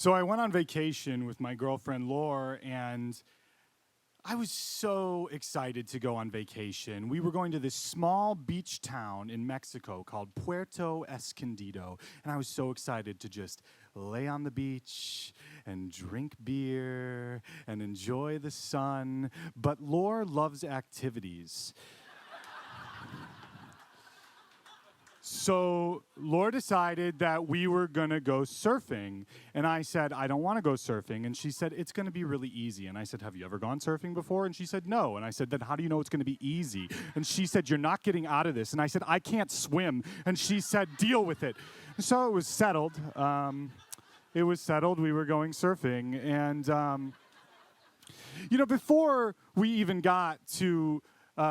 So I went on vacation with my girlfriend, Laura, and I was so excited to go on vacation. We were going to this small beach town in Mexico called Puerto Escondido, and I was so excited to just lay on the beach and drink beer and enjoy the sun. But Laura loves activities. So Laura decided that we were gonna go surfing. And I said, I don't wanna go surfing. And she said, it's gonna be really easy. And I said, have you ever gone surfing before? And she said, no. And I said, then how do you know it's gonna be easy? And she said, you're not getting out of this. And I said, I can't swim. And she said, deal with it. And so it was settled. We were going surfing. And, before we even got to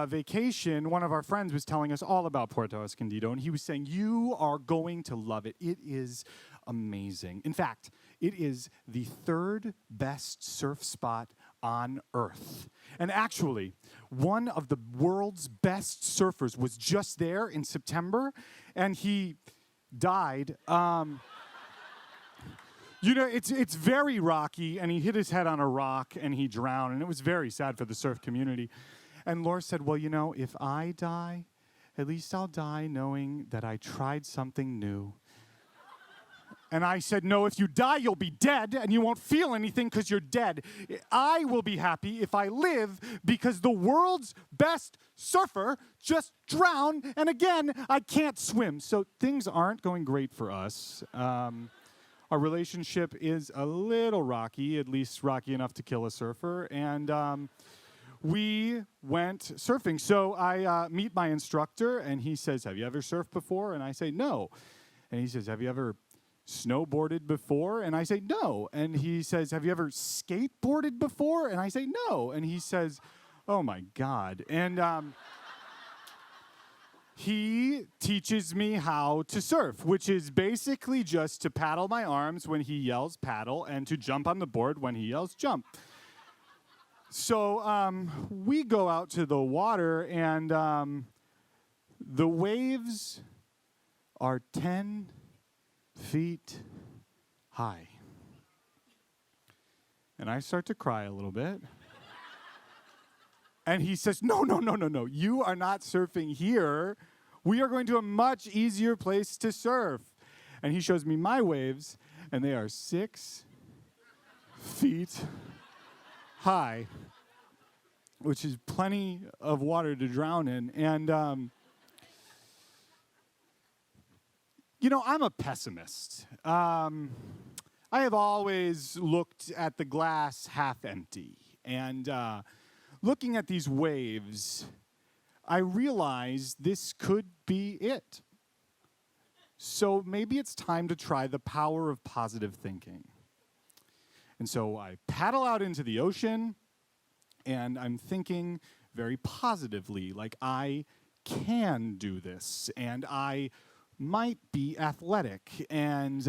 vacation, one of our friends was telling us all about Puerto Escondido, and he was saying, you are going to love it. It is amazing. In fact, it is the third best surf spot on Earth. And actually, one of the world's best surfers was just there in September, and he died. It's very rocky, and he hit his head on a rock, and he drowned, and it was very sad for the surf community. And Laura said, well, if I die, at least I'll die knowing that I tried something new. And I said, no, if you die, you'll be dead, and you won't feel anything because you're dead. I will be happy if I live because the world's best surfer just drowned, and again, I can't swim. So things aren't going great for us. Our relationship is a little rocky, at least rocky enough to kill a surfer, and we went surfing. So I meet my instructor, and he says, have you ever surfed before? And I say, no. And he says, have you ever snowboarded before? And I say, no. And he says, have you ever skateboarded before? And I say, no. And he says, oh, my God. And he teaches me how to surf, which is basically just to paddle my arms when he yells paddle and to jump on the board when he yells jump. So we go out to the water, and the waves are 10 feet high. And I start to cry a little bit. And he says, no, you are not surfing here. We are going to a much easier place to surf. And he shows me my waves, and they are 6 feet high, which is plenty of water to drown in. And, I'm a pessimist. I have always looked at the glass half empty. And looking at these waves, I realize this could be it. So maybe it's time to try the power of positive thinking. And so I paddle out into the ocean, and I'm thinking very positively, like I can do this, and I might be athletic, and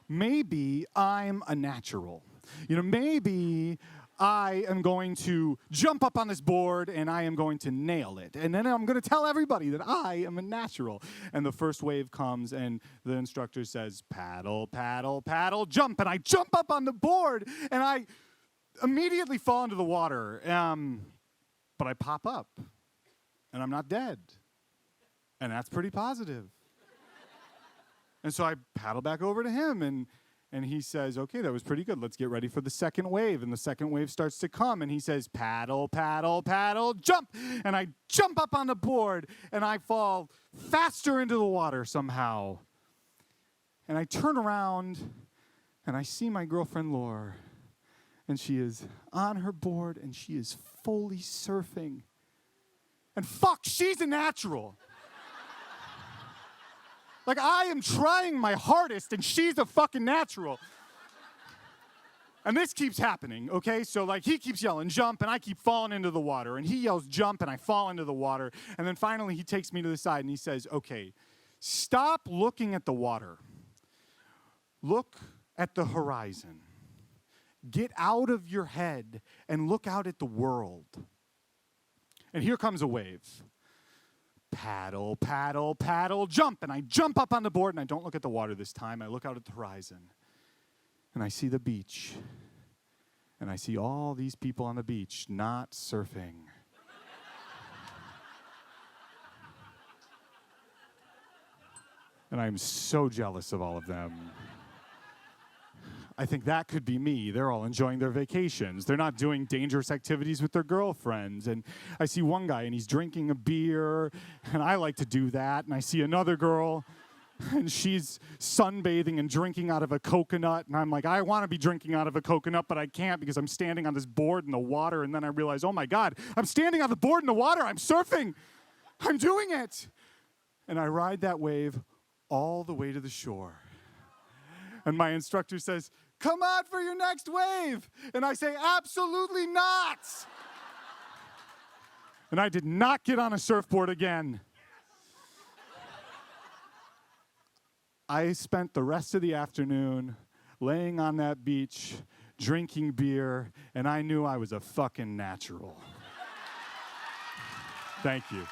maybe I'm a natural. Maybe I am going to jump up on this board, and I am going to nail it. And then I'm going to tell everybody that I am a natural. And the first wave comes, and the instructor says, paddle, paddle, paddle, jump. And I jump up on the board, and I immediately fall into the water. But I pop up, and I'm not dead. And that's pretty positive. And so I paddle back over to him, and he says, okay, that was pretty good. Let's get ready for the second wave. And the second wave starts to come, and he says, paddle, paddle, paddle, jump. And I jump up on the board, and I fall faster into the water somehow. And I turn around, and I see my girlfriend, Laura, and she is on her board, and she is fully surfing. And fuck, she's a natural. Like, I am trying my hardest, and she's a fucking natural. And this keeps happening, okay? So, he keeps yelling, jump, and I keep falling into the water. And he yells, jump, and I fall into the water. And then finally, he takes me to the side, and he says, okay, stop looking at the water. Look at the horizon. Get out of your head and look out at the world. And here comes a wave. Paddle, paddle, paddle, jump. And I jump up on the board, and I don't look at the water this time. I look out at the horizon. And I see the beach. And I see all these people on the beach not surfing. And I'm so jealous of all of them. I think that could be me. They're all enjoying their vacations. They're not doing dangerous activities with their girlfriends. And I see one guy, and he's drinking a beer, and I like to do that. And I see another girl, and she's sunbathing and drinking out of a coconut. And I'm like, I want to be drinking out of a coconut, but I can't because I'm standing on this board in the water. And then I realize, oh, my God, I'm standing on the board in the water. I'm surfing. I'm doing it. And I ride that wave all the way to the shore. And my instructor says, come on for your next wave. And I say, absolutely not. And I did not get on a surfboard again. I spent the rest of the afternoon laying on that beach, drinking beer, and I knew I was a fucking natural. Thank you.